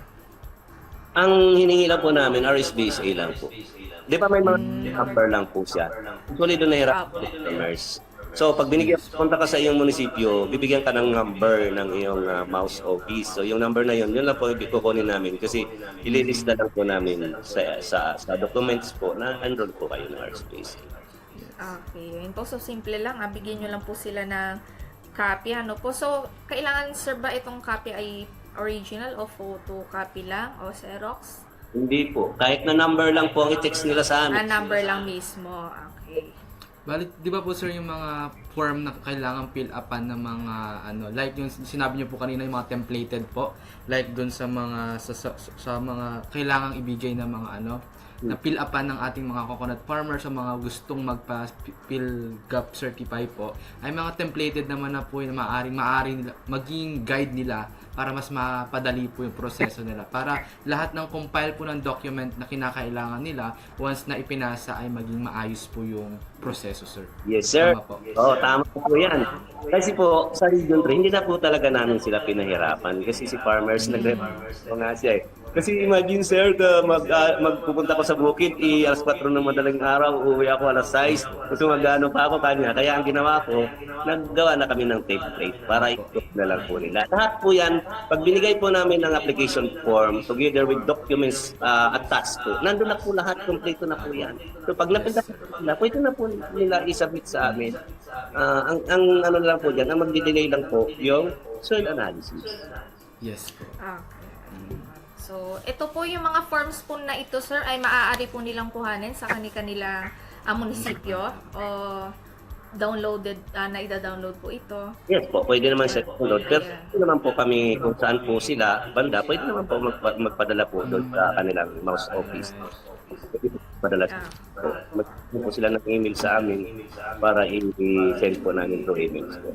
ang hiningi lang po namin, RSBSA lang po. Di ba may mga number lang po siya? Actually, doon nahirap po customers. So, pag punta ka sa iyong munisipyo, bibigyan ka ng number ng iyong mouse office. So, yung number na yun lang po kukunin namin kasi ililista lang po namin sa documents po na enroll po kayo ng RSBSA. Okay, yun po. So, simple lang. Bigyan nyo lang po sila ng copy. Po? So, kailangan, Sir, ba itong copy ay original o photocopy lang o Xerox? Hindi po. Kahit na number lang po ang i-text nila sa amin. Number lang mismo. Okay. Bali, di ba po sir yung mga form na kailangan fill upan ng mga like yung sinabi niyo po kanina yung mga templated po, like doon sa mga sa mga kailangang ibigay ng mga na fill upan ng ating mga coconut farmers sa mga gustong magpa-PhilGap certify po, ay mga templated naman na po yung maaring maging guide nila para mas mapadali po yung proseso nila. Para lahat ng compile po ng document na kinakailangan nila, once na ipinasa ay maging maayos po yung proseso, sir. Yes, sir. Tama po. Oo, tama po yan. Kasi po, sa Region 3, hindi na po talaga namin sila pinahirapan. Kasi si farmers, nagre-farmers po nga siya eh. Kasi imagine, sir, magpupunta ko sa bukid, alas 4 ng madaling araw, uuwi ako alas 6. Kasi mag-ano pa ako kanya. Kaya ang ginawa ko, naggawa na kami ng template para i-cook na lang po nila. Lahat po yan, pag binigay po namin ng application form, together with documents attached to, nandun na po lahat, kompleto na po yan. So pag napinta nila, pwede na po nila isubmit sa amin. Ang ano lang po dyan, ang magdi-delay lang po yung soil analysis. Yes po. Okay. So, ito po yung mga forms po na ito, sir, ay maaari po nilang kuhanin sa kanilang munisipyo o downloaded, na ida-download po ito. Yes po, pwede naman sa download. Pero pwede naman po kami kung saan po sila, banda, pwede naman po magpadala po doon sa kanilang mouse office. Padala po sila ng email sa amin para i-send po namin through emails po.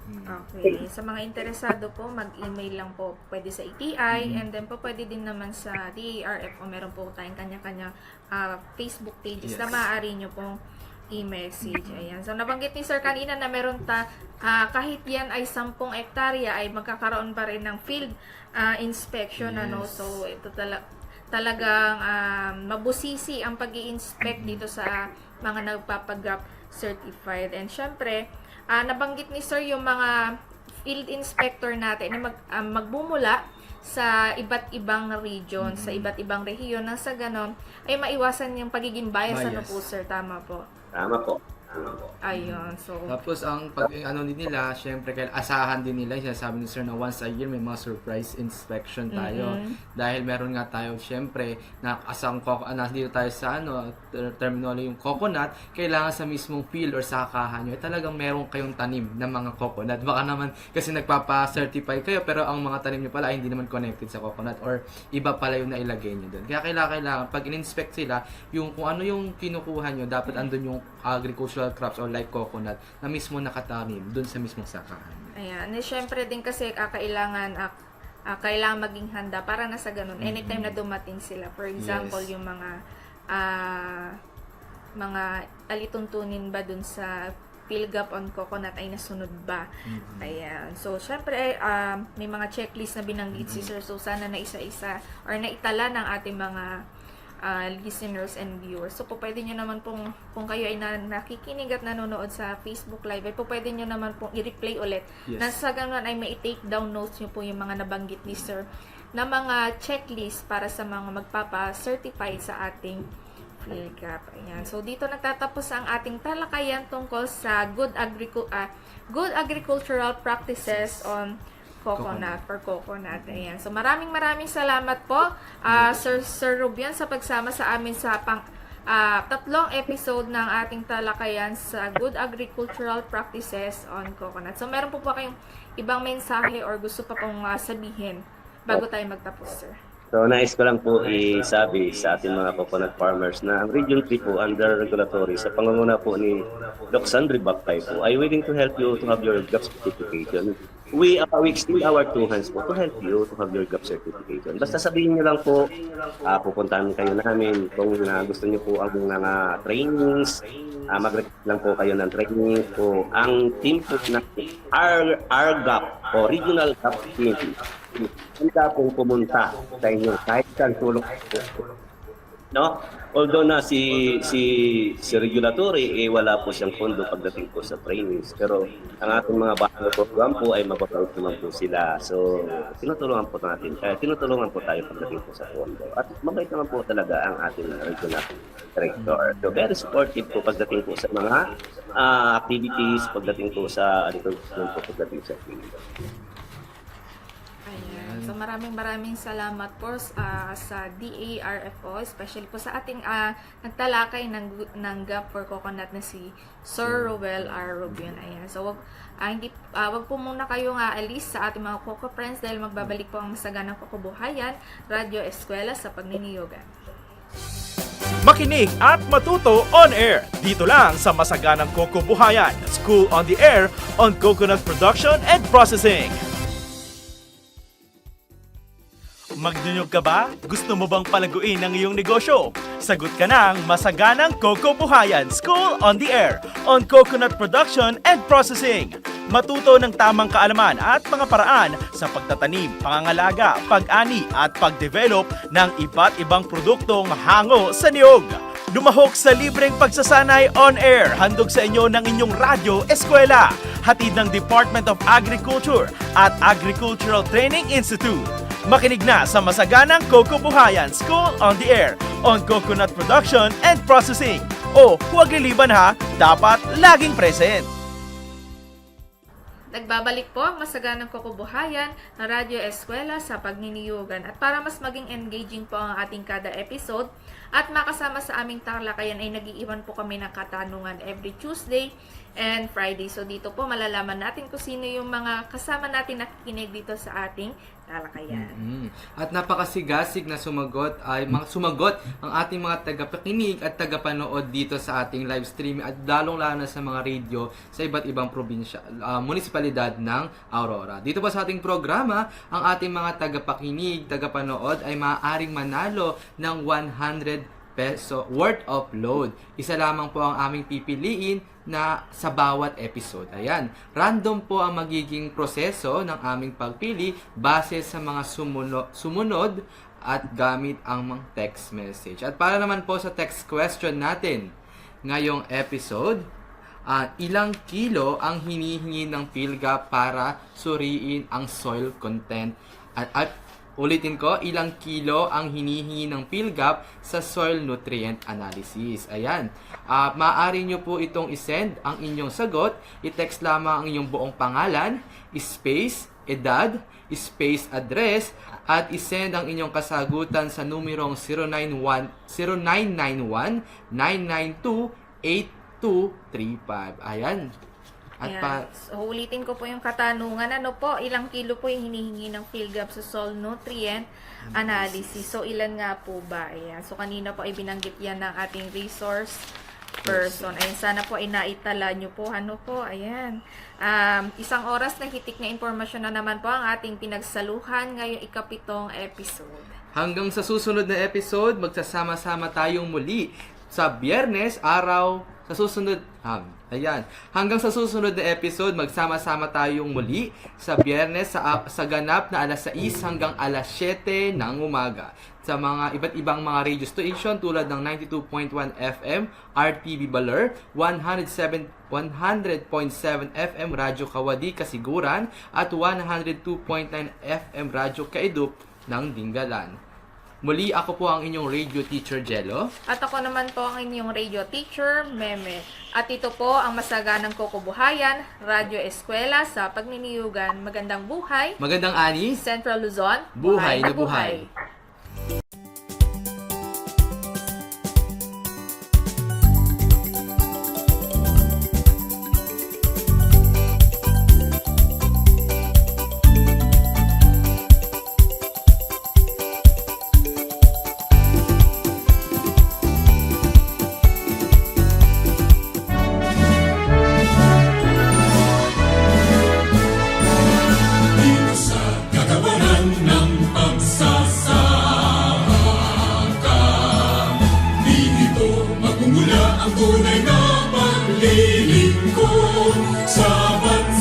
Okay. Sa mga interesado po, mag-email lang po pwede sa ETI and then po pwede din naman sa DARF o meron po tayong kanya-kanya Facebook pages na maaari nyo pong i-message. Ayan. So, nabanggit ni Sir kanina na meron kahit yan ay 10 hektarya ay magkakaroon pa rin ng field inspection. So, ito talagang mabusisi ang pag-i-inspect dito sa mga nagpapag-GAP certified. And syempre, nabanggit ni Sir yung mga field inspector natin na magbumula sa iba't ibang region, sa iba't ibang rehiyon, nang sa ganon ay maiwasan yung pagiging bias. Ano po, Sir? Tama po. Tama po. Ayun. So, Tapos ang pag din nila, syempre asahan din nila, sinasabi ni sir na once a year may mga surprise inspection tayo. Dahil meron nga tayo syempre na asang dito tayo sa terminal yung coconut, kailangan sa mismong field or sa sakahan nyo, talagang meron kayong tanim ng mga coconut. Baka naman kasi nagpapa-certify kayo pero ang mga tanim nyo pala ay hindi naman connected sa coconut or iba pala yung nailagay nyo doon. Kaya kailangan pag in-inspect sila, yung kung ano yung kinukuha nyo, dapat andun yung agricultural crops or like coconut na mismo nakatanim doon sa mismong sakahan. ayan. And syempre din kasi kailangan maging handa para na sa ganun. Anytime na dumating sila. For example, yung mga mga alituntunin ba dun sa PhilGap on Coconut ay nasunod ba. Ayan. So, syempre, may mga checklist na binanggit si Sir. So, sana na isa-isa or naitala ng ating mga listeners and viewers. So, po pwede nyo naman pong, kung kayo ay nakikinig at nanonood sa Facebook Live, ay po pwede nyo naman pong i-replay ulit. Yes. Na sa ganun ay may take down notes nyo po yung mga nabanggit ni Sir na mga checklist para sa mga magpapa-certify sa ating PhilGap. Ayan. So, dito nagtatapos ang ating talakayan tungkol sa good agricultural practices on coconut or coconut. Ayan. So, maraming salamat po, Sir Rubian, sa pagsama sa amin sa tatlong episode ng ating talakayan sa good agricultural practices on coconut. So, meron po kayong ibang mensahe or gusto pa pong sabihin bago tayo magtapos, sir? So, nais ko lang po isabi sa ating mga coconut farmers na ang Region 3 po under regulatory sa pangunguna po ni Doc Sandri Bactay po ay willing to help you to have your GAP certification. We extend our two hands po to help you to have your GAP certification. Basta sabihin niyo lang po, pupuntahan kayo namin kung gusto niyo po ang mga trainings, mag-request lang po kayo ng training po. Ang team po na RGAP o Regional GAP Team, hindi pong pumunta sa inyo kahit saan tulong po. No? Although na si regulatory wala po siyang pondo pagdating po sa trainings, pero ang ating mga bagong program po ay mababalik naman po sila. So tinutulungan po tayo pagdating po sa pondo. At mabait naman po talaga ang ating regional director. So very supportive po pagdating po sa mga activities, pagdating po sa pagdating sa training. Ayan. So, maraming salamat po sa DARFO, especially po sa ating nagtalakay ng GAP for Coconut na si Sir Rowell R. Rubian. Ayan. So, wag po muna kayong alis sa ating mga Coco Friends dahil magbabalik po ang Masaganang Kabuhayan, Radyo Eskwela sa Pagniniyogan. Makinig at matuto on air. Dito lang sa Masaganang Kabuhayan, School on the Air on Coconut Production and Processing. Magdunyog ka ba? Gusto mo bang palaguin ang iyong negosyo? Sagot ka ng Masaganang Kabuhayan School on the Air on Coconut Production and Processing. Matuto ng tamang kaalaman at mga paraan sa pagtatanim, pangangalaga, pag-ani at pag-develop ng iba't ibang produktong hango sa niyog. Lumahok sa libreng pagsasanay on air, handog sa inyo ng inyong Radyo Eskwela, hatid ng Department of Agriculture at Agricultural Training Institute. Makinig na sa Masaganang Kabuhayan School on the Air on Coconut Production and Processing. O huwag liliban ha, dapat laging present. Nagbabalik po ang Masaganang Kabuhayan ng Radyo Eskwela sa Pagniniyugan. At para mas maging engaging po ang ating kada episode at makasama sa aming talakayan ay nag-iiwan po kami ng katanungan every Tuesday and Friday. So dito po malalaman natin kung sino yung mga kasama natin nakikinig dito sa ating talakayan. At napakasigasig na sumagot ang ating mga tagapakinig at tagapanood dito sa ating live streaming at lalong-lalo na sa mga radio sa iba't ibang probinsya, munisipalidad ng Aurora. Dito pa sa ating programa, ang ating mga tagapakinig, tagapanood ay maaaring manalo ng 100 peso worth of load. Isa lamang po ang aming pipiliin na sa bawat episode. Ayan, random po ang magiging proseso ng aming pagpili base sa mga sumunod at gamit ang mga text message. At para naman po sa text question natin ngayong episode, ilang kilo ang hinihingi ng PhilGap para suriin ang soil content at ulitin ko, ilang kilo ang hinihingi ng PhilGap sa soil nutrient analysis. Ayan. Maaari nyo po itong isend ang inyong sagot. I-text lamang ang inyong buong pangalan, space, edad, space, address, at isend ang inyong kasagutan sa numerong 0991-992-8235. Ayan. At So, ulitin ko po yung katanungan. Ano po, ilang kilo po yung hinihingi ng PhilGap sa soil nutrient analysis? So, ilan nga po ba? Ayan. So, kanina po ay binanggit yan ng ating resource person. Ayan, sana po ay naitala nyo po. Ano po? Ayan. Isang oras na hitik na impormasyon na naman po ang ating pinagsaluhan ngayong ikapitong episode. Hanggang sa susunod na episode, magsasama-sama tayong muli sa Biyernes, araw sa susunod. Hanggang sa susunod na episode, magsama-sama tayong muli sa Biyernes sa ganap na alas 6 hanggang alas 7 ng umaga. Sa mga iba't ibang mga radio station tulad ng 92.1 FM RTV Baler, 100.7 FM Radyo Kawadi Kasiguran at 102.9 FM Radyo Kaidup ng Dingalan. Muli, ako po ang inyong radio teacher, Jello. At ako naman po ang inyong radio teacher, Meme. At ito po ang Masaganang Kukubuhayan, Radyo Eskwela sa Pagniniyugan. Magandang buhay. Magandang ani. Central Luzon, Buhay na buhay. Kagawaran ng pagsasaka, dito magmumula ang tunay na paglilingkod sa bansa.